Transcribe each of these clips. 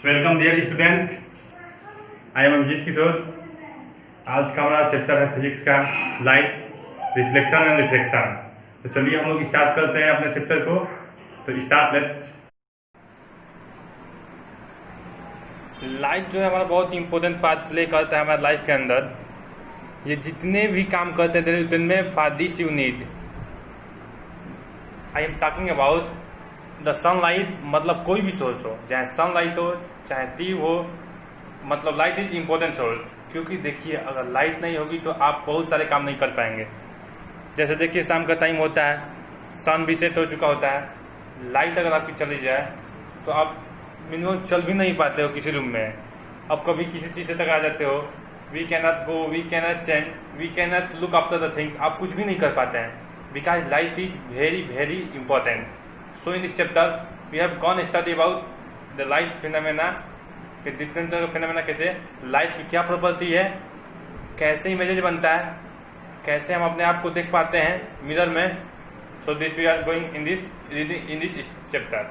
Welcome dear student, I am Abhijeet Kishore. आज का हमारा चैप्टर है फिजिक्स का लाइट, रिफ्लेक्शन एंड रिफ्लेक्शन। तो चलिए हम लोग स्टार्ट करते हैं अपने चैप्टर को। तो स्टार्ट लेट्स। लाइट जो है हमारा बहुत इंपॉर्टेंट पार्ट प्ले करता है हमारे लाइफ के अंदर। ये जितने भी काम करते हैं उनमें for this you need, I am talking about the sunlight. मतलब कोई भी सोर्स हो, चाहे सनलाइट हो चाहे ट्यूब हो, मतलब लाइट इज इम्पोर्टेंट सोर्स। क्योंकि देखिए अगर लाइट नहीं होगी तो आप बहुत सारे काम नहीं कर पाएंगे। जैसे देखिए शाम का टाइम होता है, सन भी सेट हो चुका होता है, लाइट अगर आपकी चली जाए तो आप मिनिमम चल भी नहीं पाते हो किसी रूम में। अब कभी किसी चीज़ से टकरा जाते हो, we can not go, we can not change, we can not look after the things. आप कुछ भी नहीं कर पाते हैं because light is very very important. So in this chapter we have gone study about the light phenomena के different तरह का phenomena, कैसे लाइट की क्या प्रॉपर्टी है, कैसे इमेजेज बनता है, कैसे हम अपने आप को देख पाते हैं मिरर में। So this we are going in this reading in this chapter.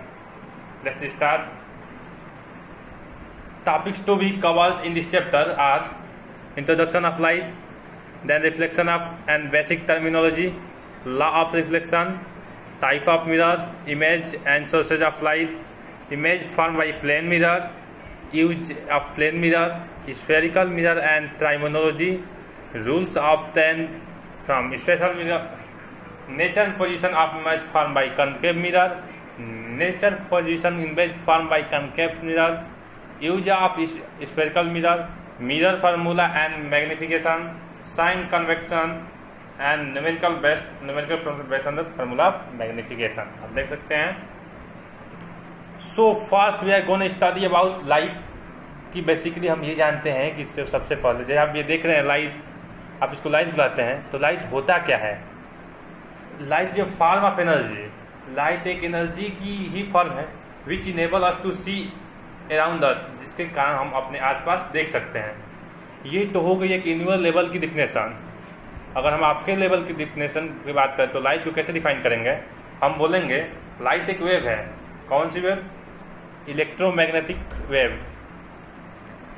Let's start. Topics to be covered in this chapter are introduction of light, then reflection of and basic terminology, law of reflection, type of mirrors, image and sources of light, image formed by plane mirror, use of plane mirror, spherical mirror and trigonometry, rules obtained from special mirror, nature and position of image formed by concave mirror, nature position image formed by concave mirror, use of spherical mirror, mirror formula and magnification, sign convection and numerical based on the formula of magnification। आप देख सकते हैं। So first we are going to study about light कि basically हम ये जानते हैं कि सबसे पहले जैसे आप ये देख रहे हैं लाइट, आप इसको लाइट बुलाते हैं, तो लाइट होता क्या है? लाइट जो फॉर्म ऑफ एनर्जी, लाइट एक एनर्जी की ही फॉर्म है which enable us to see around us, जिसके कारण हम अपने आसपास देख सकते हैं। ये तो हो गई एक यूनिवर्सल लेवल की डिफिनेशन। अगर हम आपके लेवल की डिफिनेशन की बात करें तो लाइट को कैसे डिफाइन करेंगे? हम बोलेंगे लाइट एक वेव है। कौन सी wave? Electromagnetic wave.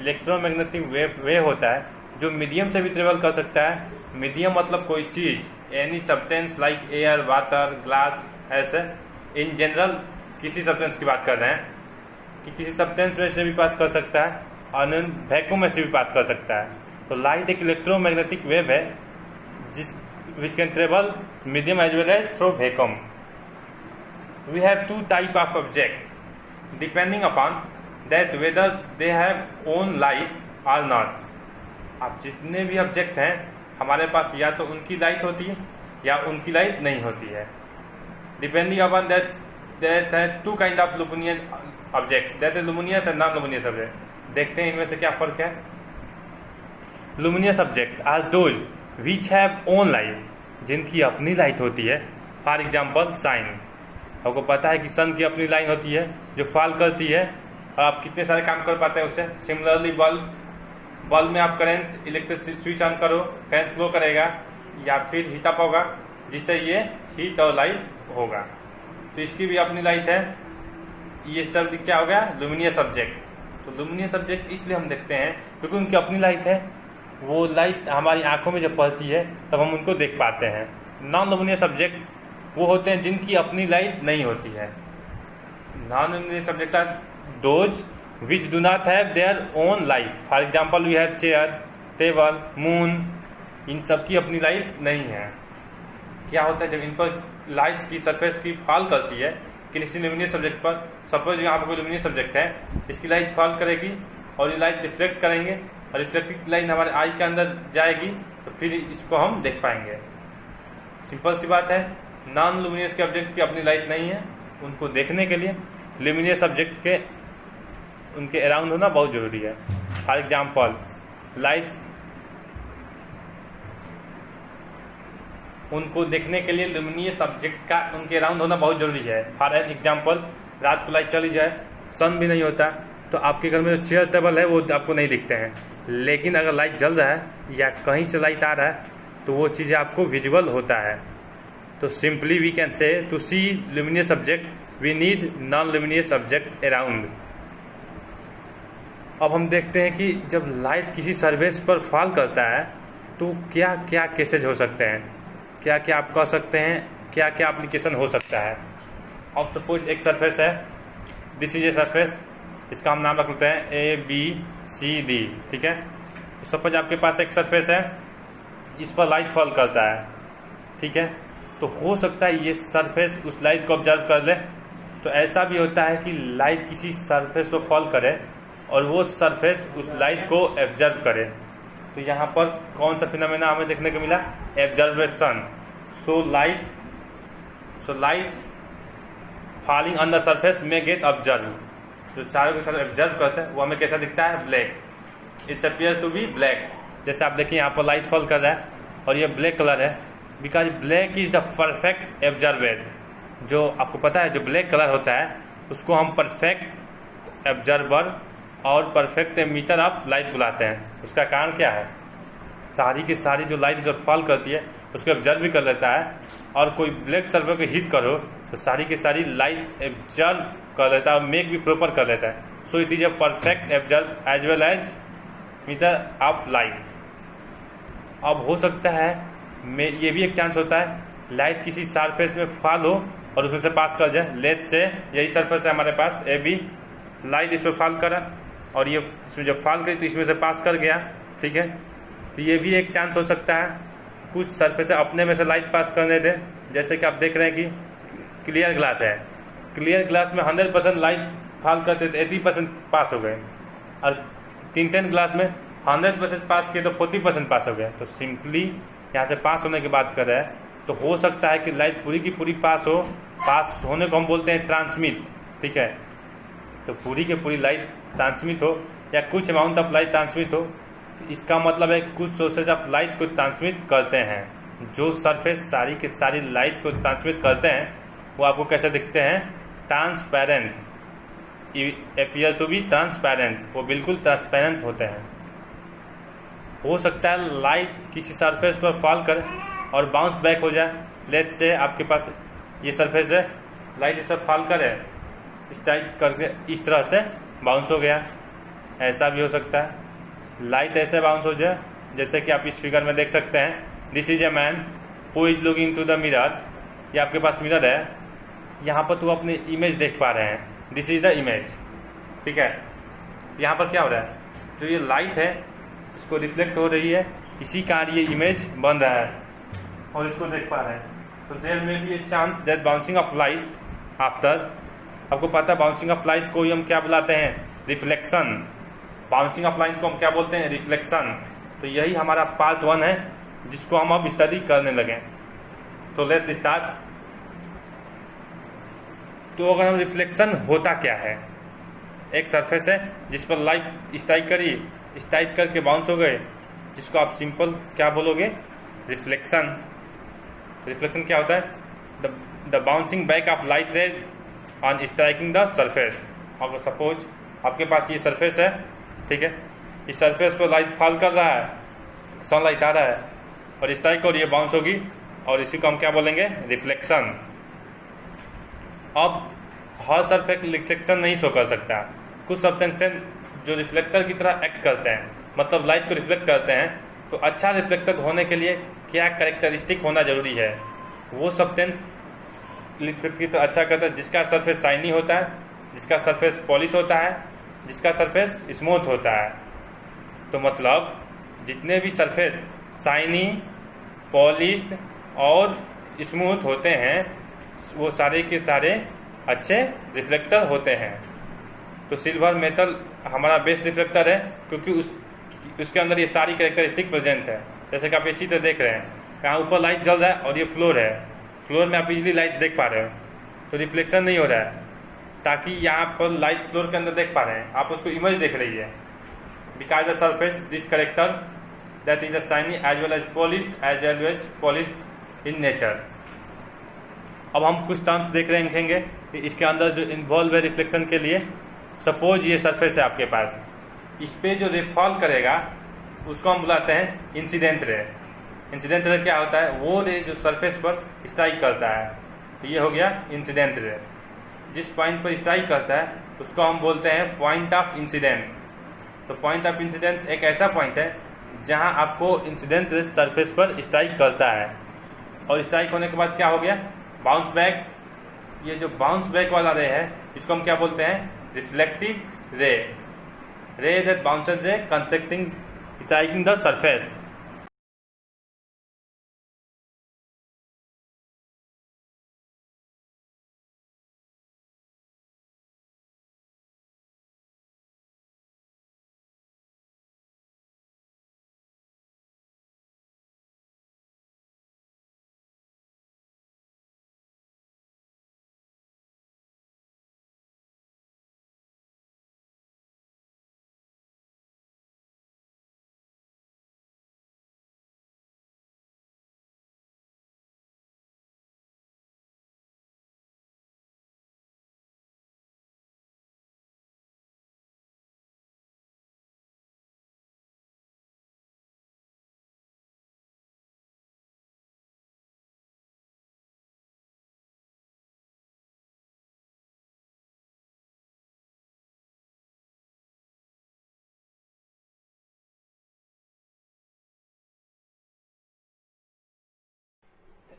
Electromagnetic wave होता है जो मीडियम से भी ट्रेवल कर सकता है। मीडियम मतलब कोई चीज़, any substance like air, water, glass, ऐसे इन जनरल किसी सब्सटेंस की बात कर रहे हैं कि किसी सब्सटेंस में से भी पास कर सकता है और वैक्यूम में से भी पास कर सकता है। तो लाइट एक इलेक्ट्रोमैग्नेटिक वेव है जिस which can travel medium as well as through vacuum. We have two type of object depending upon that whether they have own light or not. अब जितने भी ऑब्जेक्ट हैं हमारे पास या तो उनकी लाइट होती है या उनकी लाइट नहीं होती है। Depending upon that है two kind of luminous object, that is luminous and non-luminous object. देखते हैं इनमें से क्या फर्क है। Luminous object are those which have own light, जिनकी अपनी लाइट होती है। फॉर एग्जाम्पल साइन, आपको पता है कि सन की अपनी लाइन होती है जो फॉल करती है और आप कितने सारे काम कर पाते हैं उससे। सिमिलरली बल्ब में आप करंट इलेक्ट्रिक स्विच ऑन करो, करंट फ्लो करेगा या फिर हीट अप होगा जिससे ये हीट और लाइट होगा। तो इसकी भी अपनी लाइट है। ये सब क्या हो गया? Luminous object. तो लुमिनियस ऑब्जेक्ट इसलिए हम देखते हैं क्योंकि उनकी अपनी लाइट है। वो लाइट हमारी आंखों में जब पड़ती है तब हम उनको देख पाते हैं। नॉन लुमिनियस ऑब्जेक्ट वो होते हैं जिनकी अपनी लाइट नहीं होती है। Non luminous object are those which do not have their own light. For example we have chair, table, moon, इन सब की अपनी लाइट नहीं है। क्या होता है जब इन पर लाइट की सरफेस की फॉल करती है किसी लुमिनियस ऑब्जेक्ट पर, सपोज यहाँ पर कोई लुमिनियस ऑब्जेक्ट है, इसकी लाइट फॉल करेगी और ये लाइट रिफ्लेक्ट करेंगे और रिफ्लेक्टिव लाइन हमारे आई के अंदर जाएगी तो फिर इसको हम देख पाएंगे। सिंपल सी बात है। नॉन लुमिनियस के ऑब्जेक्ट की अपनी लाइट नहीं है, उनको देखने के लिए लुमिनियस ऑब्जेक्ट के उनके अराउंड होना बहुत ज़रूरी है। फॉर एग्जांपल लाइट्स, उनको देखने के लिए लुमिनियस ऑब्जेक्ट का उनके अराउंड होना बहुत ज़रूरी है। फॉर एग्जांपल रात को लाइट चली जाए, सन भी नहीं होता, तो आपके घर में जो चेयर टेबल है वो आपको नहीं दिखते हैं। लेकिन अगर लाइट जल रहा है या कहीं से लाइट आ रहा है तो वो चीज़ें आपको विजुअल होता है। तो simply we can say to see luminous object we need non-luminous object around. अब हम देखते हैं कि जब लाइट किसी सरफेस पर फॉल करता है तो क्या क्या केसेज हो सकते हैं, क्या क्या आप कह सकते हैं, क्या क्या एप्लीकेशन हो सकता है। अब सपोज एक सरफेस है, दिस इज ए सरफेस, इसका हम नाम रख लेते हैं ABCD, ठीक है। सपोज आपके पास एक सरफेस है, इस पर लाइट फॉल करता है, ठीक है। तो हो सकता है ये सरफेस उस लाइट को ऑब्जर्व कर ले। तो ऐसा भी होता है कि लाइट किसी सरफेस पर फॉल करे और वो सरफेस उस लाइट को ऑब्जर्व करे। तो यहाँ पर कौन सा फिनोमेना हमें देखने को मिला, observation. So light falling on the surface में गेट ऑब्जर्व। जो चारों के साथ ऑब्जर्व करते हैं वो हमें कैसा दिखता है, black. It's appears to be black. जैसे आप देखिए यहाँ पर लाइट फॉल कर रहा है और ये ब्लैक कलर है, because black is the perfect observed. जो आपको पता है जो ब्लैक कलर होता है उसको हम परफेक्ट ऑब्जर्वर और परफेक्ट एमीटर ऑफ लाइट बुलाते हैं। उसका कारण क्या है, सारी की सारी जो लाइट जो फॉल करती है उसको ऑब्जर्व भी कर लेता है, और कोई ब्लैक सरफेस को हिट करो तो सारी की सारी लाइट ऑब्जर्व कर लेता है और मेक भी प्रॉपर कर लेता है। So it is a perfect observe as well as emitter of light. अब हो सकता है ये भी एक चांस होता है लाइट किसी सरफेस में फॉल हो और उसमें से पास कर जाए। लेट से यही सरफेस है हमारे पास AB, लाइट इस पर फॉल करा और ये इसमें जब फॉल करी तो इसमें से पास कर गया, ठीक है। तो ये भी एक चांस हो सकता है कुछ सरफेस अपने में से लाइट पास करने दें। जैसे कि आप देख रहे हैं कि क्लियर ग्लास है, क्लियर ग्लास में 100% लाइट फॉल करते तो 80% पास हो गए, और 310 ग्लास में 100% पास किए तो 40% पास हो गए। तो सिंपली यहाँ से पास होने की बात कर रहे हैं, तो हो सकता है कि लाइट पूरी की पूरी पास हो। पास होने को हम बोलते हैं ट्रांसमिट, ठीक है। तो पूरी की पूरी लाइट ट्रांसमिट हो या कुछ अमाउंट ऑफ लाइट ट्रांसमिट हो, इसका मतलब है कुछ सोर्सेज ऑफ लाइट को ट्रांसमिट करते हैं। जो सरफेस सारी के सारी लाइट को ट्रांसमिट करते हैं वो आपको कैसे दिखते हैं, transparent, appear to be transparent, वो बिल्कुल ट्रांसपेरेंट होते हैं। हो सकता है लाइट किसी सरफेस पर फॉल करे और बाउंस बैक हो जाए। लेट से आपके पास ये सरफेस है, लाइट इस पर फॉल करे, इस टाइप करके इस तरह से बाउंस हो गया। ऐसा भी हो सकता है लाइट ऐसे बाउंस हो जाए जैसे कि आप इस फिगर में देख सकते हैं। This is a man who is looking to the mirror. ये आपके पास मिरर है, यहाँ पर तो अपनी इमेज देख पा रहे हैं, दिस इज द इमेज, ठीक है। यहाँ पर क्या हो रहा है, जो ये लाइट है इसको रिफ्लेक्ट हो रही है, इसी कारण ये इमेज बन रहा है और इसको देख पा रहे हैं। तो there may be a chance that bouncing of light after, आपको पता है बाउंसिंग ऑफ लाइट को ही हम क्या बुलाते हैं, रिफ्लेक्शन। बाउंसिंग ऑफ लाइट को हम क्या बोलते हैं, रिफ्लेक्शन। तो यही हमारा पार्ट 1 है जिसको हम अब स्टडी करने लगे। तो लेट्स स्टार्ट। तो अगर हम रिफ्लेक्शन होता क्या है, एक सरफेस है जिस पर लाइट स्ट्राइक करी, स्ट्राइक करके बाउंस हो गए, जिसको आप सिंपल क्या बोलोगे, रिफ्लेक्शन। रिफ्लेक्शन क्या होता है, the bouncing back of light रे ऑन स्ट्राइकिंग द सरफेस। अब सपोज आपके पास ये सरफेस है, ठीक है, इस सरफेस पर लाइट फॉल कर रहा है, सनलाइट आ रहा है और स्ट्राइक और ये बाउंस होगी, और इसी को हम क्या बोलेंगे, रिफ्लेक्शन। अब हर सरफेस रिफ्लेक्शन नहीं शो कर सकता, कुछ सब्सटेंस जो रिफ्लेक्टर की तरह एक्ट करते हैं, मतलब लाइट को रिफ्लेक्ट करते हैं। तो अच्छा रिफ्लेक्टर होने के लिए क्या कैरेक्टरिस्टिक होना जरूरी है, वो सब्सटेंस रिफ्लेक्ट की तरह अच्छा करता है जिसका सरफेस शाइनी होता है, जिसका सरफेस पॉलिश होता है, जिसका सरफेस स्मूथ होता है। तो मतलब जितने भी सरफेस शाइनी, पॉलिश्ड और स्मूथ होते हैं वो सारे के सारे अच्छे रिफ्लेक्टर होते हैं। तो सिल्वर मेटल हमारा बेस्ट रिफ्लेक्टर है क्योंकि उसके अंदर ये सारी कैरेक्टरिस्टिक प्रेजेंट है। जैसे कि आप ये चित्र देख रहे हैं, कहाँ ऊपर लाइट जल रहा है और ये फ्लोर है, फ्लोर में आप इजीली लाइट देख पा रहे हो, तो रिफ्लेक्शन नहीं हो रहा है, ताकि यहाँ पर लाइट फ्लोर के अंदर देख पा रहे हैं, आप उसको इमेज देख रही है। Because the surface this character that is the shiny as well as polished in nature. अब हम कुछ टर्म्स देखेंगे कि इसके अंदर जो इन्वॉल्व है रिफ्लेक्शन के लिए। सपोज ये सरफेस है आपके पास, इस पे जो रे फॉल करेगा उसको हम बुलाते हैं इंसिडेंट रे। इंसिडेंट रे क्या होता है, वो रे जो सरफेस पर स्ट्राइक करता है, तो ये हो गया इंसिडेंट रे। जिस पॉइंट पर स्ट्राइक करता है उसको हम बोलते हैं पॉइंट ऑफ इंसिडेंट। तो पॉइंट ऑफ इंसिडेंस एक ऐसा पॉइंट है जहां आपको इंसिडेंट रे सरफेस पर स्ट्राइक करता है, और स्ट्राइक होने के बाद क्या हो गया, बाउंस बैक। ये जो बाउंस बैक वाला रे है इसको हम क्या बोलते हैं, रिफ्लेक्टिव रे। रे दैट बाउंसेस रे constructing striking the surface.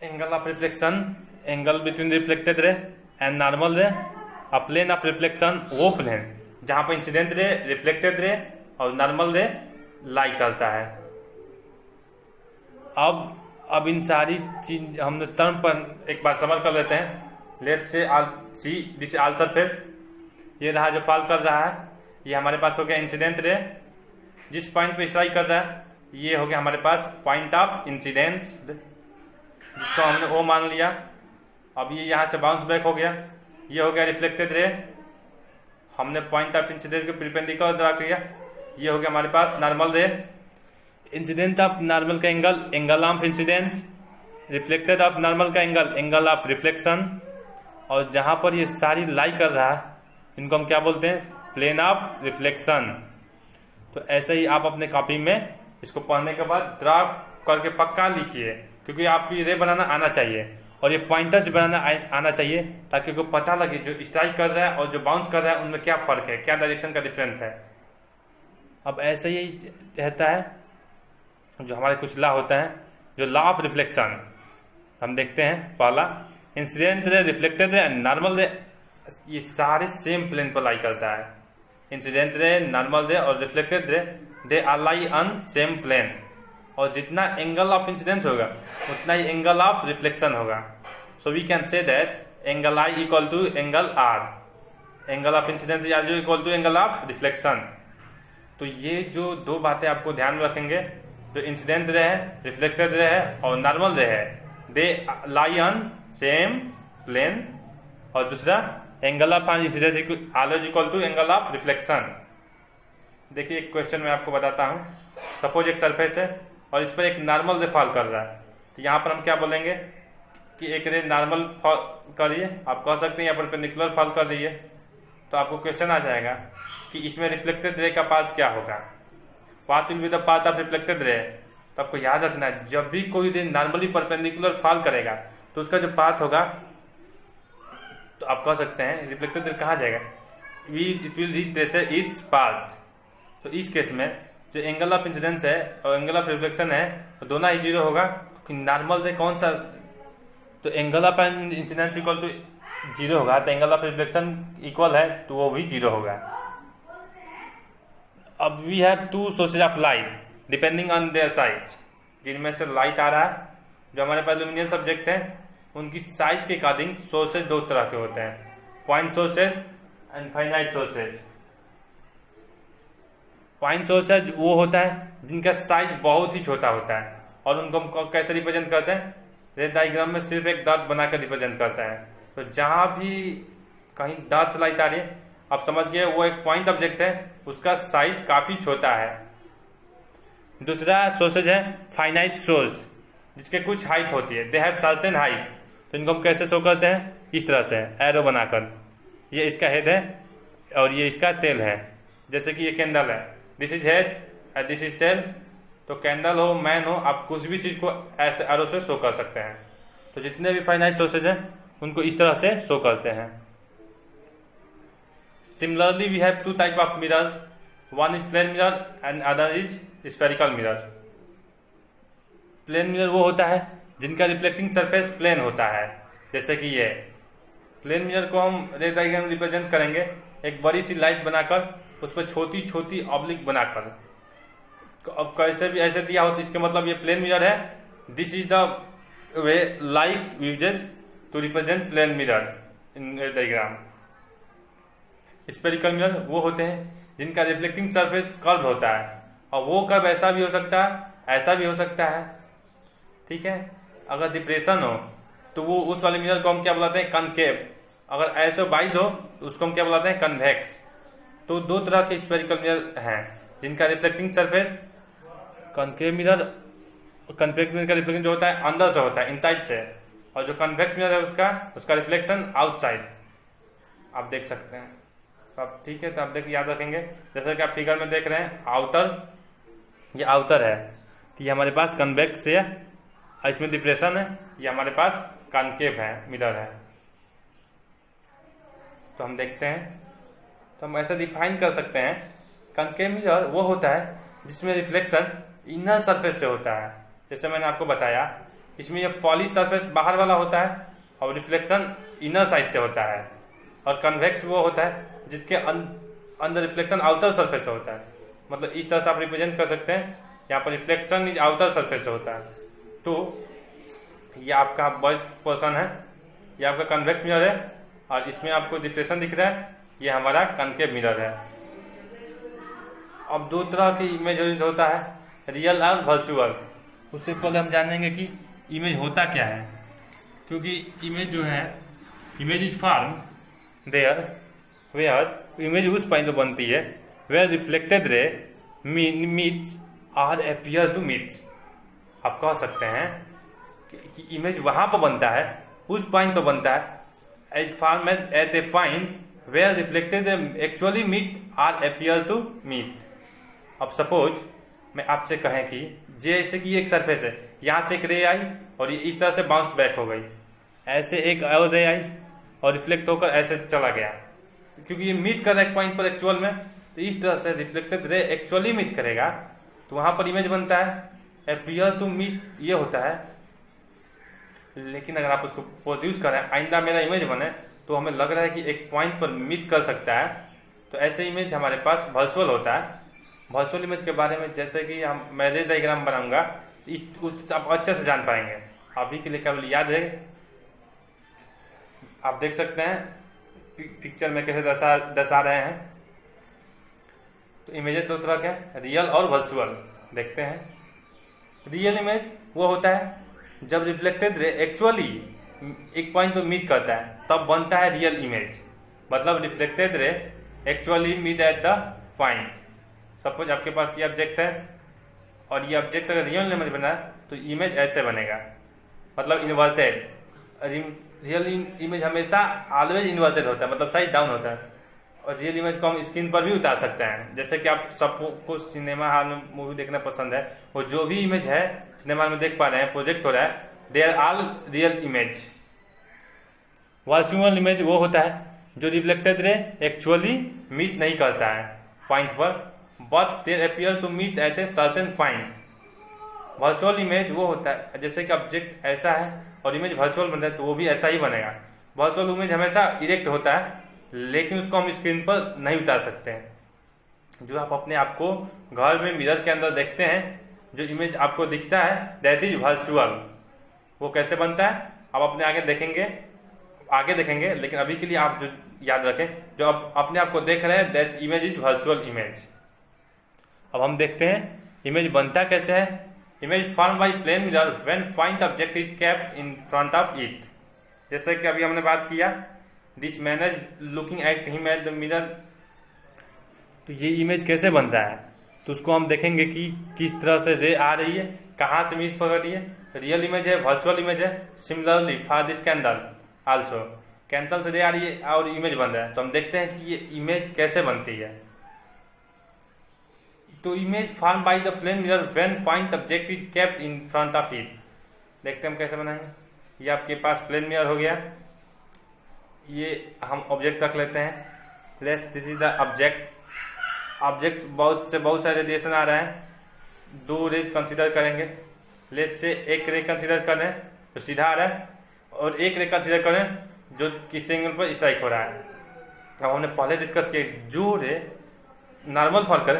Angle of reflection, angle between reflected ray and normal ray, a plane of reflection वो प्लेन जहाँ पर इंसिडेंट रे, रिफ्लेक्टेड रे और नॉर्मल रे लाई करता है। अब इन सारी चीज हमने टर्म पर एक बार समझ कर लेते हैं। लेट से आल सी दिस आल सरफेस, ये रहा जो फॉल कर रहा है, ये हमारे पास हो गया इंसिडेंट रे। जिस पॉइंट पे स्ट्राइक कर रहा है ये हो गया हमारे पास पॉइंट ऑफ इंसिडेंस, जिसको हमने ओ मान लिया। अब ये यहाँ से बाउंस बैक हो गया, ये हो गया रिफ्लेक्टेड रे, हमने पॉइंट ऑफ इंसिडेंस के परपेंडिकुलर ड्रा किया, ये हो गया हमारे पास नॉर्मल रे। इंसिडेंट ऑफ नॉर्मल का angle, angle of incidence, reflected of normal का एंगल, एंगल ऑफ रिफ्लेक्शन, और जहाँ पर ये सारी लाई कर रहा है इनको हम क्या बोलते हैं, प्लेन ऑफ रिफ्लेक्शन। तो ऐसे ही आप अपने कॉपी में इसको पढ़ने के बाद ड्रा करके पक्का लिखिए, क्योंकि आपको ये रे बनाना आना चाहिए और ये पॉइंटर्स बनाना आना चाहिए, ताकि आपको पता लगे जो स्ट्राइक कर रहा है और जो बाउंस कर रहा है उनमें क्या फर्क है, क्या डायरेक्शन का डिफरेंस है। अब ऐसे ही रहता है जो हमारे कुछ लॉ होता है, जो लॉ ऑफ रिफ्लेक्शन हम देखते हैं। पहला, incident ray, reflected ray and normal रे, ये सारे सेम प्लेन पर लाई करता है। इंसिडेंट रे, नॉर्मल रे और reflected ray, they are lie on same plane, और जितना एंगल ऑफ इंसिडेंस होगा उतना ही एंगल ऑफ रिफ्लेक्शन होगा। So we can say that angle I equal to angle R, angle of incidence equal to angle of reflection. तो ये जो दो बातें आपको ध्यान में रखेंगे, जो इंसिडेंट रे है, रिफ्लेक्टेड रे है और नॉर्मल रे है, they lie on same plane, और दूसरा angle of incidence always equal to angle of reflection. देखिए एक क्वेश्चन मैं आपको बताता हूँ। सपोज एक सरफेस है और इस पर एक नॉर्मल रे फॉल कर रहा है, तो यहाँ पर हम क्या बोलेंगे कि एक रे नॉर्मल फॉल करिए, आप कह सकते हैं यहाँ पर परपेंडिकुलर फॉल कर रही है। तो आपको क्वेश्चन आ जाएगा कि इसमें रिफ्लेक्टेड रे का पाथ क्या होगा, path will be the path of reflected ray. तो आपको याद रखना है, जब भी कोई रे नॉर्मली परपेंडिकुलर फॉल करेगा तो उसका जो पाथ होगा, तो आप कह सकते हैं रिफ्लेक्टेड रे कहाँ जाएगा, it will reach its path. तो इस केस में जो एंगल ऑफ इंसिडेंस है और एंगल ऑफ रिफ्लेक्शन है तो दोनों ही जीरो होगा, क्योंकि नॉर्मल रे कौन सा, तो angle of incidence equal to zero होगा, तो एंगल ऑफ रिफ्लेक्शन इक्वल है तो वो भी जीरो होगा। अब we have two sources of light depending on their size, जिनमें से लाइट आ रहा है। जो हमारे पास लुमिनियस सब्जेक्ट है उनकी साइज के अकॉर्डिंग सोर्सेज दो तरह के होते हैं, point sources and finite sources. Point sources वो होता है जिनका साइज बहुत ही छोटा होता है, और उनको हम कैसे रिप्रेजेंट करते हैं, रे डायग्राम में सिर्फ एक डॉट बनाकर रिप्रेजेंट करता है। तो जहां भी कहीं डॉट्स लाइट आ रही है, आप समझ गए वो एक पॉइंट ऑब्जेक्ट है, उसका साइज काफी छोटा है। दूसरा सोर्सेज है फाइनाइट सोर्स, जिसके कुछ हाइट होती है, दे हैव सर्टेन हाइट। तो इनको हम कैसे शो करते हैं, इस तरह से एरो बनाकर, ये इसका हेड है और ये इसका टेल है। जैसे कि ये कैंडल है, this is head and this is tail. तो कैंडल हो, मैन हो, आप कुछ भी चीज को ऐसे एरो से शो कर सकते हैं। तो जितने भी फाइनाइट सोर्सेज हैं उनको इस तरह से शो करते हैं। Similarly we have two type of mirrors, one is plane mirror and other is spherical mirror. Plane mirror वो होता है जिनका रिफ्लेक्टिंग सरफेस प्लेन होता है, जैसे कि ये प्लेन मिरर को हम रे डायग्राम रिप्रेजेंट करेंगे एक बड़ी सी लाइट बनाकर उस पर छोटी छोटी ऑब्लिक बनाकर। अब कैसे भी ऐसे दिया हो तो इसके मतलब ये प्लेन मिरर है। This is the way light uses to represent plane mirror in diagram. Spherical mirror वो होते हैं जिनका रिफ्लेक्टिंग सरफेस कर्व होता है, और वो कर्व ऐसा भी हो सकता है ऐसा भी हो सकता है, ठीक है। अगर डिप्रेशन हो तो वो उस वाले मिरर को हम क्या बुलाते हैं, कनकेव। अगर ऐसे वाइड हो तो उसको हम क्या बुलाते हैं, कन्वेक्स। तो दो तरह के स्फेरिकल मिरर हैं जिनका reflecting surface concave mirror, convex mirror का रिफ्लेक्शन जो होता है अंदर से होता है, इनसाइड से, और जो कन्वेक्स मिरर है उसका रिफ्लेक्शन आउटसाइड। आप देख सकते हैं। तो आप ठीक है, तो आप देख याद रखेंगे। जैसे कि आप फिगर में देख रहे हैं आउटर, ये आउटर है तो ये हमारे पास कन्वेक्स है, इसमें डिप्रेशन है, ये हमारे पास कॉनकेव है, मिरर है। तो हम देखते हैं, तो हम ऐसे डिफाइन कर सकते हैं कॉनकेव मिरर वो होता है जिसमें रिफ्लेक्शन इनर सरफेस से होता है। जैसे मैंने आपको बताया इसमें ये पॉलिश सरफेस बाहर वाला होता है और रिफ्लेक्शन इनर साइड से होता है, और कन्वेक्स वो होता है जिसके अंदर रिफ्लेक्शन आउटर सरफेस से होता है। मतलब इस तरह से आप रिप्रेजेंट कर सकते हैं, यहाँ पर रिफ्लेक्शन इज आउटर सरफेस से होता है। तो ये आपका बर्स्ट पोर्शन है, ये आपका कन्वेक्स मिरर है, और इसमें आपको डिफ्लेक्शन दिख रहा है, ये हमारा कॉनकेव मिरर है। अब दो तरह की इमेज यूज होता है, रियल और वर्चुअल। उससे पहले हम जानेंगे कि इमेज होता क्या है, क्योंकि इमेज जो है, image is form there where image उस पॉइंट पर बनती है वेयर रिफ्लेक्टेड रे मीट्स और अपीयर टू मीट्स। आप कह सकते हैं कि इमेज वहां पर बनता है, उस पॉइंट पर बनता है, as form at a point where reflected actually meet और अपीयर टू मीट। अब सपोज मैं आपसे कहें कि जैसे कि एक सरफेस है, यहाँ से एक रे आई और ये इस तरह से बाउंस बैक हो गई, ऐसे एक और रे आई और रिफ्लेक्ट होकर ऐसे चला गया, क्योंकि ये मीट कर रहा है पॉइंट पर एक्चुअल में, तो इस तरह से रिफ्लेक्टेड रे एक्चुअली मीट करेगा तो वहां पर इमेज बनता है। अपीयर टू मीट ये होता है, लेकिन अगर आप उसको प्रोड्यूस करें, आइंदा मेरा इमेज बने तो हमें लग रहा है कि एक पॉइंट पर मीट कर सकता है, तो ऐसे इमेज हमारे पास वर्चुअल होता है। वर्चुअल इमेज के बारे में जैसे कि मैं रे डायग्राम बनाऊंगा उस आप अच्छे से जान पाएंगे। अभी के लिए केवल याद है, आप देख सकते हैं पिक्चर में कैसे दर्शा रहे हैं। तो इमेजेस दो तरह के, रियल और वर्चुअल। देखते हैं। रियल इमेज वो होता है जब रिफ्लेक्टेड रे एक्चुअली एक पॉइंट पर मीट करता है तब बनता है रियल इमेज। मतलब reflected ray actually meet at the point. Suppose आपके पास ये ऑब्जेक्ट है और ये ऑब्जेक्ट अगर रियल इमेज बना है तो इमेज ऐसे बनेगा, मतलब इन्वर्टेड। रियल इमेज हमेशा ऑलवेज इन्वर्टेड होता है, मतलब साइड डाउन होता है। और रियल इमेज को हम स्क्रीन पर भी उतार सकते हैं। जैसे कि आप सबको सिनेमा हॉल में मूवी देखना पसंद है, वो जो भी इमेज है सिनेमा हॉल में देख पा रहे हैं, प्रोजेक्ट हो रहा है, they are all real image. Virtual image वो होता है जो रिफ्लेक्टेड रे एक्चुअली मीट नहीं करता है पॉइंट पर, but there appear to meet at a certain point. Virtual image वो होता है जैसे कि ऑब्जेक्ट ऐसा है और इमेज वर्चुअल बन रहा है तो वो भी ऐसा ही बनेगा। वर्चुअल इमेज हमेशा इरेक्ट होता है, लेकिन उसको हम स्क्रीन पर नहीं उतार सकते हैं। जो आप अपने आप को घर में मिरर के अंदर देखते हैं, जो इमेज आपको दिखता है दैट इज वर्चुअल। वो कैसे बनता है आप अपने आगे देखेंगे, लेकिन अभी के लिए आप जो याद रखें, जो आप अपने आप को देख रहे हैं that image is virtual image. अब हम देखते हैं इमेज बनता कैसे है। Image form by plane mirror when point object is kept in front of it. जैसे कि अभी हमने बात किया, this man is looking at him at the mirror. तो ये इमेज कैसे बनता है, तो उसको हम देखेंगे कि किस तरह से रे आ रही है, कहाँ से मीट पकड़ रही है। रियल इमेज है, वर्चुअल इमेज है। Similarly for this candle also, cancel से रे आ रही है और इमेज बन रहा है। तो हम देखते हैं कि ये इमेज कैसे बनती है। तो image form by the plane mirror when point object is kept in front of it. देखते हैं हम कैसे बनाएंगे। ये आपके पास प्लेन मिरर हो गया, ये हम ऑब्जेक्ट रख लेते हैं। Let's this is the object object बहुत सारे रेडिएशन आ रहे हैं, 2 रेज कंसीडर करेंगे। लेट से एक रे कंसीडर कर रहे हैं तो सीधा आ रहा है, और एक रे कंसीडर कर रहे हैं जो किसी एंगल पर स्ट्राइक हो रहा है। अब हमने पहले डिस्कस किया जो रे नॉर्मल फॉल कर,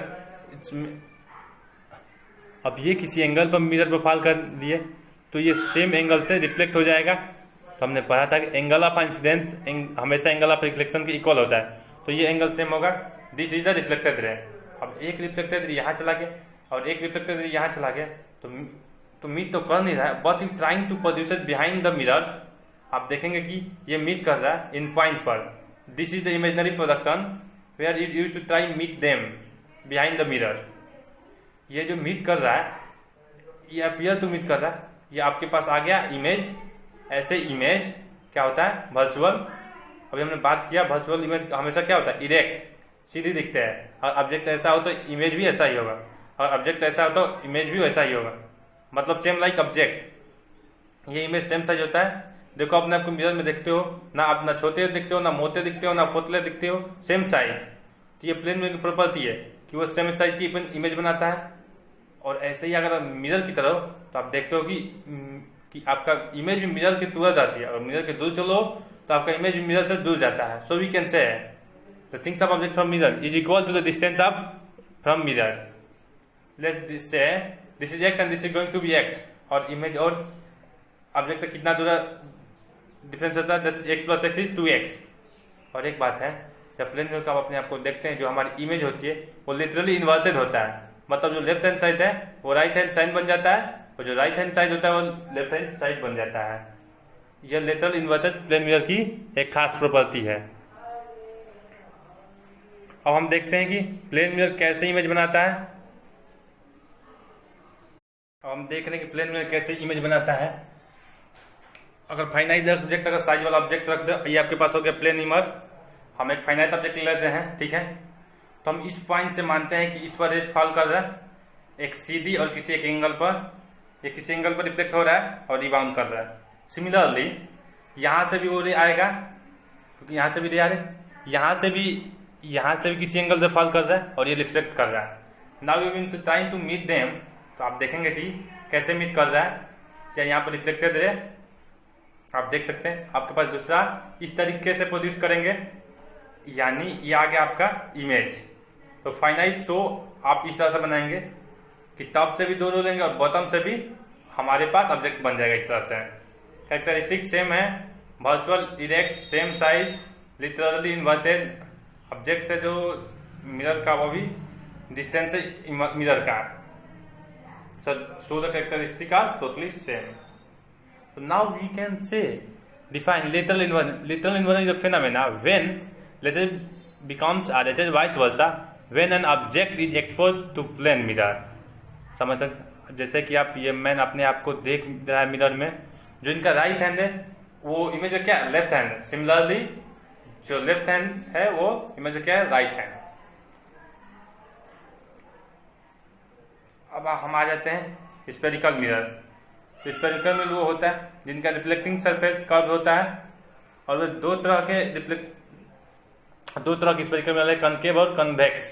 अब ये किसी एंगल पर मिरर पर फॉल कर दिए तो ये सेम एंगल से रिफ्लेक्ट हो जाएगा। तो हमने पढ़ा था कि एंगल ऑफ इंसिडेंस हमेशा एंगल ऑफ रिफ्लेक्शन के इक्वल होता है, तो ये एंगल सेम होगा। This is the reflected ray. अब एक रिफ्लेक्टेड रे यहाँ चला गया और एक रिफ्लेक्टेड रे यहाँ चला गया, तो मीट तो कर नहीं रहा है, but you trying to produce it behind the mirror. आप देखेंगे कि ये मीट कर रहा है इन पॉइंट पर। This is the imaginary production where it use to try meet them behind the mirror. ये जो मीट कर रहा है, ये अपीयर टू मीट कर रहा है, ये आपके पास आ गया इमेज। ऐसे इमेज क्या होता है, वर्चुअल। अभी हमने बात किया वर्चुअल इमेज हमेशा क्या होता है, इरेक्ट, सीधी दिखते हैं। और ऑब्जेक्ट ऐसा हो तो इमेज भी ऐसा ही होगा, और ऑब्जेक्ट ऐसा हो तो इमेज भी वैसा ही होगा, मतलब सेम लाइक ऑब्जेक्ट। ये इमेज सेम साइज होता है। देखो अपने आपको मिरर में देखते हो ना, आप ना छोटे दिखते हो, ना मोटे दिखते हो, ना पोतले दिखते हो, सेम साइज। तो ये प्लेन मिरर की प्रॉपर्टी है कि वो सेम साइज की इमेज बनाता है। और ऐसे ही अगर मिरर की तरफ तो आप देखते हो कि आपका इमेज भी मिरर के तुरंत आती है, और मिरर के दूर चलो तो आपका इमेज भी मिरर से दूर जाता है। So we can say the things of object from mirror is equal to the distance of from mirror. Let's this say this is X and this is going to be X, और image और object तक कितना दूर difference होता है, that X plus X is 2x। और एक बात है, जब प्लेन मिरर का आप अपने आप को देखते हैं, जो हमारी इमेज होती है वो लिटरली इन्वर्टेड होता है। मतलब जो लेफ्ट हैंड साइड है वो राइट हैंड साइड बन जाता है, और जो राइट हैंड साइड होता है वो लेफ्ट हैंड साइड बन जाता है। यह लेटरल इन्वर्टेड प्लेन मिरर की एक खास प्रॉपर्टी है। अब हम देखते हैं कि प्लेन मिरर कैसे इमेज बनाता है। अब हम देख रहे हैं कि प्लेन मिरर कैसे इमेज बनाता है। अगर फाइनाइट ऑब्जेक्ट, अगर साइज वाला ऑब्जेक्ट रख दो, ये आपके पास हो गया प्लेन इमर। हम एक फाइनाइट ऑब्जेक्ट ले लेते हैं, ठीक है। तो हम इस पॉइंट से मानते हैं कि इस पर रेज फॉल कर रहा है, एक सीधी और किसी एक एंगल पर, ये किसी एंगल पर रिफ्लेक्ट हो रहा है और रिबाउंड कर रहा है। सिमिलरली यहाँ से भी वो रे आएगा, क्योंकि यहाँ से भी रे आ रहे, यहाँ से भी किसी एंगल से फॉल कर रहा है और ये रिफ्लेक्ट कर रहा है। Now you mean to trying to meet them, तो आप देखेंगे कि कैसे मीट कर रहा है। चाहे यहाँ पर रिफ्लेक्टेड रे आप देख सकते हैं, आपके पास दूसरा इस तरीके से प्रोड्यूस करेंगे, यानी ये आ गया आपका इमेज। तो फाइनाइट शो आप इस तरह से बनाएंगे कि टॉप से भी 2 रो लेंगे और बॉटम से भी हमारे पास ऑब्जेक्ट बन जाएगा इस तरह से। कैरेक्टरिस्टिक सेम है, virtual, erect, same size, literally inverted. Object से जो मिरर का वो भी डिस्टेंस है मिरर का। So the characteristic are totally same. So now we can say define lateral inversion. Lateral inversion is a phenomena when lateral becomes vice versa when an object is exposed to plane mirror. समझ सकते, जैसे कि आप ये man अपने आप को देख रहा है मिरर में, जो इनका राइट हैंड है वो इमेज क्या है, लेफ्ट हैंड। सिमिलरली जो लेफ्ट हैंड है वो इमेज क्या है, राइट हैंड। अब हम आ जाते हैं स्पेरिकल मिरर। तो स्पेरिकल मिरर वो होता है जिनका रिफ्लेक्टिंग सरफेस कर्व होता है, और वे दो तरह की स्पेरिकल मिरर है, कनकेव और कन्वेक्स।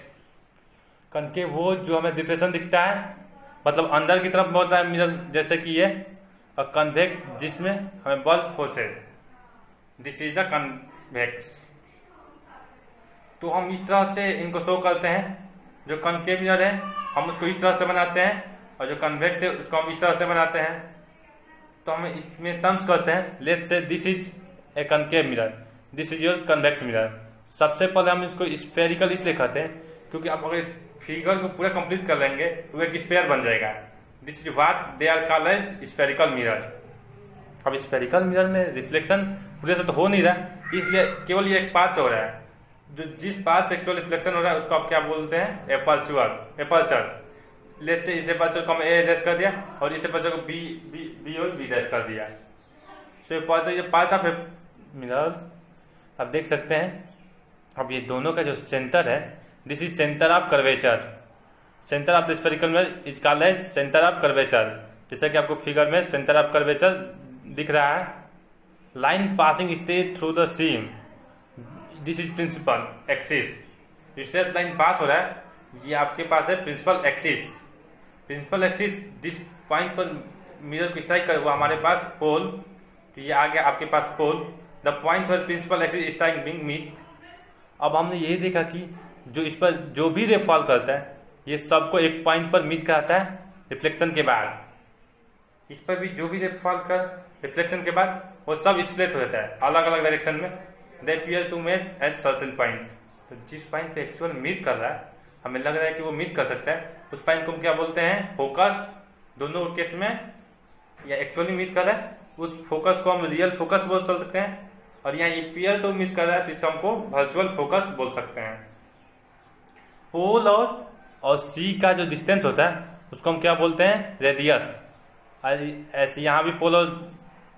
कनकेव वो जो हमें डिप्रेशन दिखता है, मतलब अंदर की तरफ होता है मिरर जैसे कि ये, और कन्वेक्स जिसमें हमें bulb forced, this is the convex. तो हम इस तरह से इनको शो करते हैं। जो कनकेव मिरर है हम उसको इस तरह से बनाते हैं, और जो कन्वेक्स है उसको हम इस तरह से बनाते हैं। तो हम इसमें टर्म्स करते हैं, let's say this is A concave mirror, this is your convex mirror. सबसे पहले हम इसको स्फेरिकल इसलिए कहते हैं क्योंकि आप अगर इस फिगर को पूरा कंप्लीट कर लेंगे तो एक स्फेयर बन जाएगा। This is what they are called as spherical mirror. अब स्फेरिकल मिरर में रिफ्लेक्शन पूरे से तो हो नहीं रहा, इसलिए केवल ये एक पाथ हो रहा है। जो जिस पाथ से एक्चुअल रिफ्लेक्शन हो रहा है उसको आप क्या बोलते हैं, एपर्चर। लेट्स से इस एपर्चर को हम ए डैश कर दिया और इस एपर्चर को बी और बी डैश कर दिया। सो ये पार्ट ऑफ मिरर आप देख सकते हैं। अब ये दोनों का जो सेंटर है, this is centre of curvature. Centre of the spherical mirror is called as centre of curvature. जैसा कि आपको फिगर में सेंटर ऑफ कर्वेचर दिख रहा है। Line passing straight through the सीम, this is principal axis. Straight line pass हो रहा है ये आपके पास है प्रिंसिपल एक्सिस। प्रिंसिपल एक्सिस जिस पॉइंट पर मिरर को स्ट्राइक करे वो हमारे पास पोल। तो ये आ गया आपके पास pole, the point where principal axis strike being meet. अब हमने ये देखा कि जो इस पर जो भी रे फॉल करता है ये सबको एक पॉइंट पर मीट कराता है रिफ्लेक्शन के बाद। इस पर भी जो भी रे फॉल कर रिफ्लेक्शन के बाद वो सब स्प्लिट हो जाता है अलग अलग डायरेक्शन में। They appear to met at certain point. तो जिस पॉइंट पे एक्चुअल मीट कर रहा है, हमें लग रहा है कि वो मीट कर सकता है, उस पॉइंट को हम क्या बोलते हैं? फोकस। दोनों केस में या एक्चुअली मीट कर रहा है उस फोकस को हम रियल फोकस बोल सकते हैं, और यहाँ अपीयर तो मीट कर रहा है तो इसे हमको वर्चुअल फोकस बोल सकते हैं। पोल और सी का जो डिस्टेंस होता है उसको हम क्या बोलते हैं? रेडियस। ऐसे यहाँ भी पोल और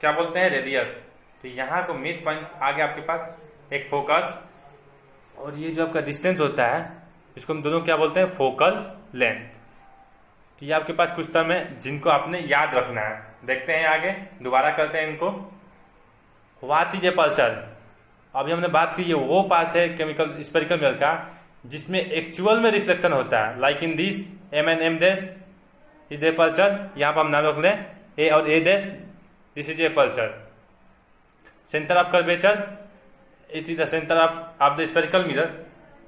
क्या बोलते हैं? रेडियस। तो यहाँ को मिड पॉइंट आ गया आपके पास एक फोकस, और ये जो आपका डिस्टेंस होता है इसको हम दोनों क्या बोलते हैं? Focal length. तो ये आपके पास कुछ टर्म है जिनको आपने याद रखना है। देखते हैं आगे, दोबारा करते हैं इनको। What is aperture? अभी हमने बात की, ये वो पार्ट है केमिकल स्फेरिकल मिरर का जिसमें एक्चुअल में रिफ्लेक्शन होता है, like in this M and M dash is aperture. यहाँ पर हम नाम रख लें ए और A dash, this is aperture. Centre of curvature, it is the centre of the spherical mirror,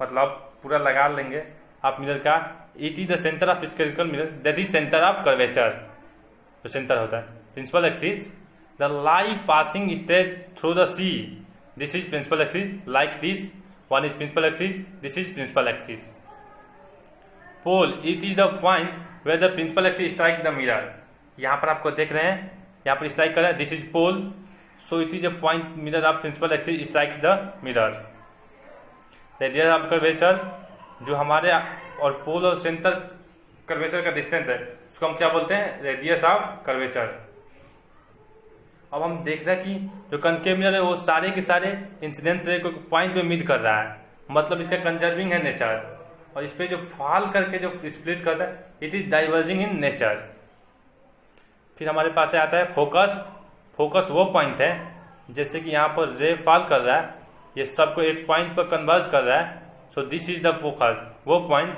मतलब पूरा लगा लेंगे आप मिरर का। It is the centre of spherical mirror, that is centre of curvature, जो सेंटर होता है। Principal axis, the light passing straight through the C, this is principal axis, like this one is principal axis, this is principal axis. Pole, it is the point where the principal axis strike the mirror. यहाँ पर आपको देख रहे हैं, यहाँ पर strike कर रहा है, this is pole, so it is a point mirror of principal axis strikes the mirror. Radius of curvature, जो हमारे और पोल और सेंटर कर्वेचर का डिस्टेंस है उसको हम क्या बोलते हैं? Radius of curvature. अब हम देख रहे हैं कि जो कनकेव मिरर है वो सारे के सारे इंसिडेंट रे को पॉइंट पे मीट कर रहा है, मतलब इसका कंजर्विंग है नेचर, और इस पे जो फॉल करके जो स्प्लिट करता है it is diverging in nature. फिर हमारे पास आता है फोकस। फोकस वो पॉइंट है जैसे कि यहाँ पर रे फॉल कर रहा है, ये सबको एक पॉइंट पर कन्वर्ज कर रहा है, so this is the focus. वो पॉइंट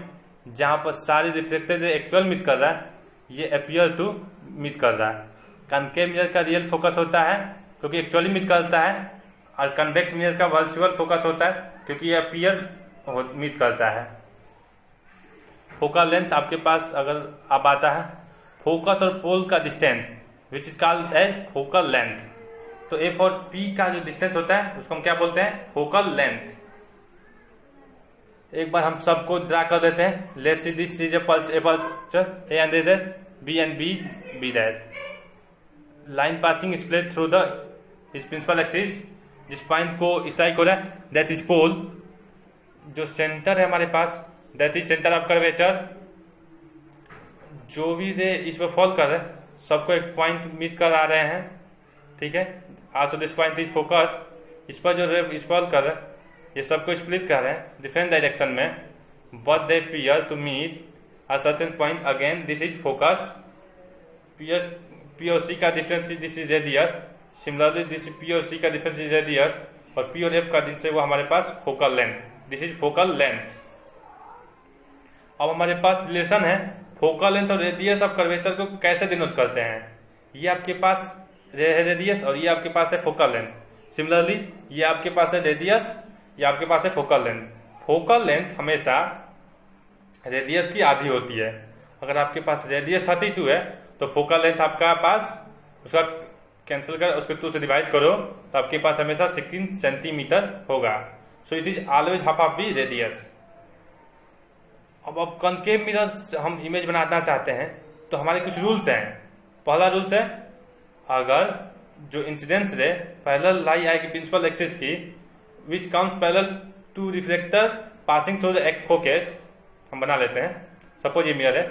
जहाँ पर सारे रिफ्लेक्टेड रे एक्चुअल मीट कर रहा है, ये अपीयर टू मीट कर रहा है। कनकेव मिरर का रियल फोकस होता है क्योंकि एक्चुअली मीट करता है, और कन्वेक्स मिरर का वर्चुअल फोकस होता है क्योंकि ये अपीयर मीट करता है। फोकल लेंथ आपके पास अगर अब आता है, फोकस और पोल का distance which is called as focal length. तो एफ और पी का जो डिस्टेंस होता है उसको हम क्या बोलते हैं? Focal length. एक बार हम सबको ड्रा कर देते हैं। Let's see this is aperture A and A dash, B and B, B dash. Line passing split through the principal axis, जिस पॉइंट को स्ट्राइक हो रहा है दैट इज पोल। जो सेंटर है हमारे पास that is centre of curvature. जो भी रे इस पर फॉल कर रहे हैं सबको एक पॉइंट मीट कर आ रहे हैं, ठीक है। Also this point is focus. इस पर जो रे इस फॉल कर रहे हैं ये सबको स्प्लिट कर रहे हैं डिफरेंट डायरेक्शन में, but they appear to meet a certain point. Again this is focus. P और सी का difference this is radius. Similarly this P और सी का डिफरेंस इज रेडियस, और पी और एफ का डिफरेंस है वो हमारे पास focal length, this is focal length. अब हमारे पास रिलेशन है फोकल लेंथ और रेडियस ऑफ कर्वेचर को कैसे डिनोट करते हैं। ये आपके पास है रेडियस और ये आपके पास है फोकल लेंथ। सिमिलरली ये आपके पास है रेडियस, ये आपके पास है फोकल लेंथ। फोकल लेंथ हमेशा रेडियस की आधी होती है। अगर आपके पास रेडियस 32 है तो फोकल लेंथ आपका पास उसका कैंसिल कर उसको 2 से डिवाइड करो तो आपके पास हमेशा 16 सेंटीमीटर होगा। सो it is always half of the radius. अब कनकेव मिरर हम इमेज बनाना चाहते हैं तो हमारे कुछ रूल्स हैं। पहला रूल्स है, अगर जो इंसिडेंस रे पैरेलल लाई आएगी प्रिंसिपल एक्सिस की which comes parallel to reflector passing through the act focus, हम बना लेते हैं। सपोज ये मिरर है,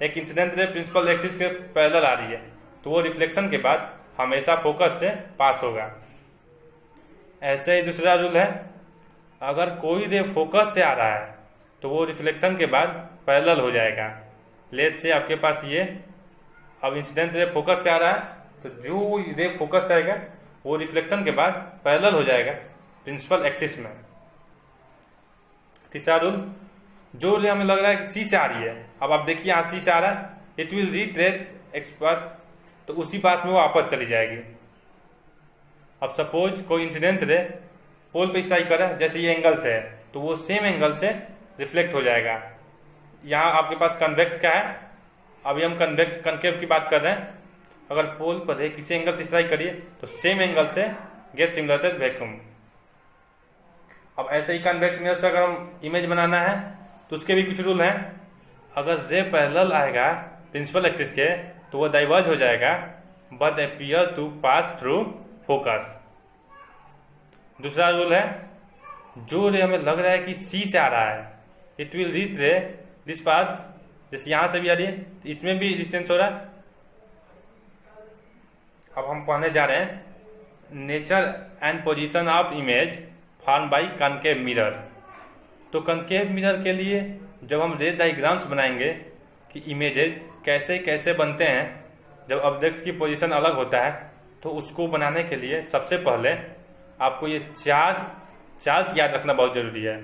एक इंसिडेंट रे प्रिंसिपल एक्सिस के पैरेलल आ रही है तो वो रिफ्लेक्शन के बाद हमेशा फोकस से पास होगा। ऐसे ही दूसरा रूल है, अगर कोई रे फोकस से आ रहा है तो वो रिफ्लेक्शन के बाद पैरेलल हो जाएगा। लेट्स से आपके पास ये अब इंसिडेंट रे फोकस से आ रहा है तो जो रे फोकस से आएगा वो रिफ्लेक्शन के बाद पैरेलल हो जाएगा प्रिंसिपल एक्सिस में। तीसरा रूल, जो रे हमें लग रहा है कि सी से आ रही है, अब आप देखिए यहाँ सी से आ रहा है, इट विल रीट्रेस एक्सपर्ट, तो उसी पास में वो वापस चली जाएगी। अब सपोज कोई इंसिडेंट रे पोल पे स्ट्राइक कर रहा है, जैसे ये एंगल से है तो वो सेम एंगल से रिफ्लेक्ट हो जाएगा। यहाँ आपके पास कन्वेक्स का है, अभी हम कनकेव की बात कर रहे हैं। अगर पोल पर है किसी एंगल से स्ट्राइक करिए तो सेम एंगल से गेट सिमुलेटेड वैक्यूम। अब ऐसे ही कन्वेक्स मिरर से अगर हम इमेज बनाना है तो उसके भी कुछ रूल हैं। अगर रे पैरेलल आएगा प्रिंसिपल एक्सिस के तो वो डाइवर्ज हो जाएगा, but appear to pass through focus. दूसरा रूल है, जो रे हमें लग रहा है कि सी से आ रहा है, इट विल रीच रे दिस पाथ, जैसे यहां से भी आ रही है तो इसमें भी डिस्टेंस हो रहा है। अब हम पढ़ने जा रहे हैं nature and position of image form bye concave mirror. तो कनकेव मिरर के लिए जब हम रे डायग्राम्स बनाएंगे कि इमेजेस कैसे कैसे बनते हैं, जब ऑब्जेक्ट्स की पोजीशन अलग होता है, तो उसको बनाने के लिए सबसे पहले आपको ये चार्ट याद रखना बहुत जरूरी है।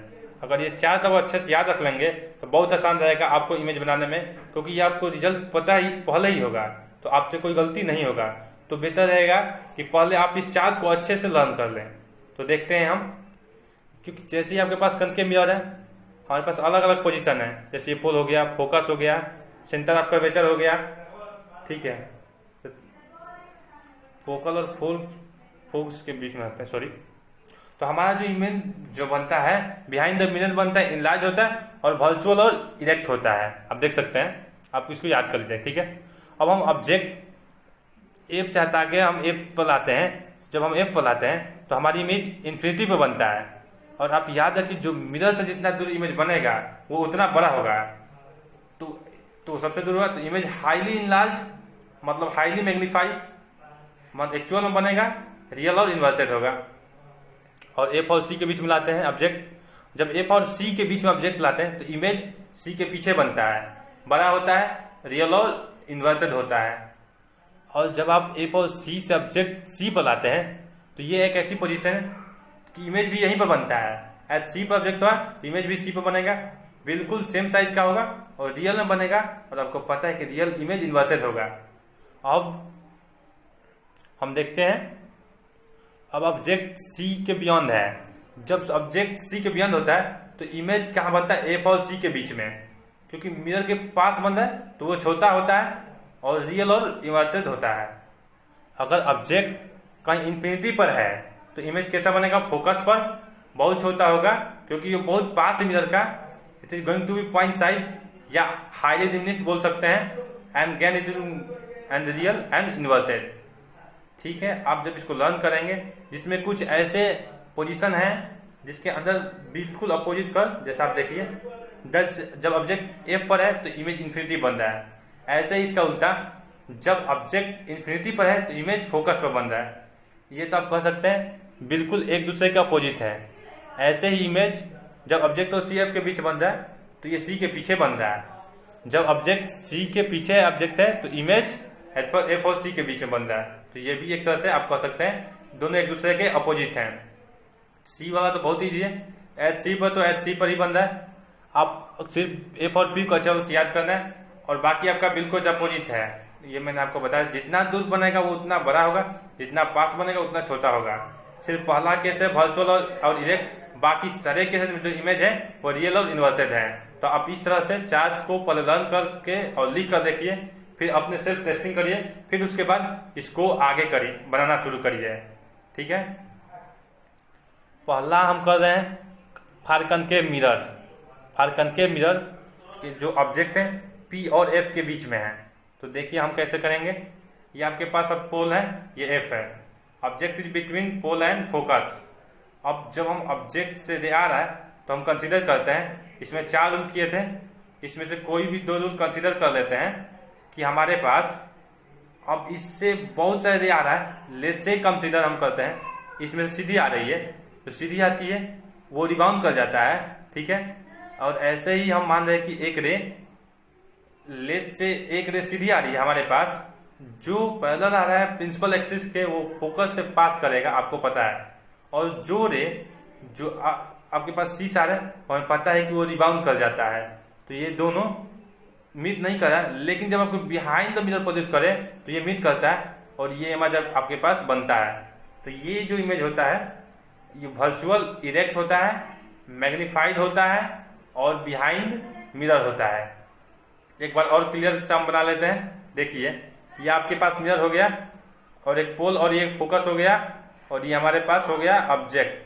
अगर ये चार्ट आप अच्छे से याद रख लेंगे तो बहुत आसान रहेगा आपको इमेज बनाने में, क्योंकि ये आपको रिजल्ट पता ही पहले ही होगा, तो आपसे कोई गलती नहीं होगा। तो बेहतर रहेगा कि पहले आप इस चार्ट को अच्छे से लर्न कर लें। तो देखते हैं हम, क्योंकि जैसे ही आपके पास कनकेव मिरर है, हमारे पास अलग अलग पोजीशन है, जैसे ये पोल हो गया, फोकस हो गया, सेंटर ऑफ कर्वेचर हो गया, ठीक है, फोकल और फोकस के बीच में आते हैं, सॉरी। तो हमारा जो इमेज जो बनता है बिहाइंड द मिरर बनता है, इनलार्ज होता है और वर्चुअल और इरेक्ट होता है। आप देख सकते हैं, आप इसको याद कर लीजिए, ठीक है। अब हम ऑब्जेक्ट एफ से हटा के हम एफ पर लाते हैं। जब हम एफ पर लाते हैं तो हमारी इमेज इन्फिनिटी पर बनता है, और आप याद रखिए जो मिरर से जितना दूर इमेज बनेगा वो उतना बड़ा होगा। तो सबसे दूर होगा तो इमेज हाईली इनलार्ज, मतलब हाईली मैग्नीफाई, मतलब एक्चुअल में बनेगा, रियल और इन्वर्टेड होगा। और एफ और सी के बीच में लाते हैं ऑब्जेक्ट, जब एफ और सी के बीच में ऑब्जेक्ट लाते हैं तो इमेज सी के पीछे बनता है, बड़ा होता है, रियल और इन्वर्टेड होता है। और जब आप एफ और सी से ऑब्जेक्ट सी पर लाते हैं तो ये एक ऐसी पोजीशन है कि इमेज भी यहीं पर बनता है। एज सी पर ऑब्जेक्ट हुआ तो इमेज भी सी पर बनेगा, बिल्कुल सेम साइज का होगा और रियल में बनेगा, और आपको पता है कि रियल इमेज इन्वर्टेड होगा। अब हम देखते हैं, अब ऑब्जेक्ट सी के बियॉन्ड है। जब ऑब्जेक्ट सी के बियॉन्ड होता है तो इमेज कहाँ बनता है, एफ और सी के बीच में, क्योंकि मिरर के पास बन रहा है तो वो छोटा होता है और रियल और इन्वर्टेड होता है। अगर ऑब्जेक्ट कहीं इन्फिनिटी पर है तो इमेज कैसा बनेगा, फोकस पर बहुत छोटा होगा, क्योंकि ये बहुत पास है मिरर का, it is going to be point size या हाईली डिमिनिश्ड बोल सकते हैं, and gain it and real and inverted. ठीक है, आप जब इसको लर्न करेंगे जिसमें कुछ ऐसे पोजीशन हैं जिसके अंदर बिल्कुल अपोजिट कर, जैसा आप देखिए जब ऑब्जेक्ट एफ पर है तो इमेज इन्फिनिटी बन रहा है, ऐसे ही इसका उल्टा, जब ऑब्जेक्ट इन्फिनिटी पर है तो इमेज फोकस पर बन रहा है। ये तो आप कह सकते हैं बिल्कुल एक दूसरे के अपोजिट है। ऐसे ही इमेज जब ऑब्जेक्ट और सी एफ के बीच बन रहा है तो ये सी के पीछे बन रहा है। जब ऑब्जेक्ट सी के पीछे ऑब्जेक्ट है तो इमेज एफ और सी के बीच में बन रहा है। तो ये भी एक तरह से आप कह सकते हैं दोनों एक दूसरे के अपोजिट हैं। सी वाला तो बहुत ईजी है, एच सी पर तो एच सी पर ही बन रहा है, आप सिर्फ एफ और पी को अच्छा से याद करना है, और बाकी आपका बिल्कुल अपोजिट है। ये मैंने आपको बताया, जितना दूर बनेगा वो उतना बड़ा होगा, जितना पास बनेगा उतना छोटा होगा। सिर्फ पहला केस है वर्चुअल और इरेक्ट, बाकी सारे केस में जो इमेज है वो रियल और इन्वर्टेड है। तो आप इस तरह से चार्ट को पहले लर्न करके और लिख कर देखिए, फिर अपने सेल्फ टेस्टिंग करिए, फिर उसके बाद इसको आगे करिए, बनाना शुरू करिए। ठीक है, पहला हम कर रहे हैं for concave mirror. For concave mirror के जो ऑब्जेक्ट है पी और एफ के बीच में है, तो देखिए हम कैसे करेंगे। ये आपके पास अब पोल है, ये एफ है, object is between pole and focus. अब जब हम ऑब्जेक्ट से रे आ रहा है तो हम कंसीडर करते हैं, इसमें 4 रूल किए थे, इसमें से कोई भी 2 रूल कंसीडर कर लेते हैं कि हमारे पास अब इससे बहुत सारे रे आ रहा है। लेट से कंसीडर हम करते हैं इसमें से सीधी आ रही है, तो सीधी आती है वो रिबाउंड कर जाता है, ठीक है। और ऐसे ही हम मान रहे हैं कि एक रे, लेट से एक रे सीधी आ रही है हमारे पास, जो पैरेलल आ रहा है प्रिंसिपल एक्सिस के वो फोकस से पास करेगा, आपको पता है। और जो रे जो आपके पास शीश आ रहा है और हमें पता है कि वो रिबाउंड कर जाता है, तो ये दोनों मीट नहीं कर रहा है। लेकिन जब आपको बिहाइंड द मिरर प्रोड्यूस करे तो ये मीट करता है और ये इमेज आपके पास बनता है। तो ये जो इमेज होता है ये वर्चुअल इरेक्ट होता है, मैग्नीफाइड होता है और बिहाइंड मिरर होता है। एक बार और क्लियर से हम बना लेते हैं। देखिए ये आपके पास मिरर हो गया और एक पोल और ये फोकस हो गया और ये हमारे पास हो गया ऑब्जेक्ट।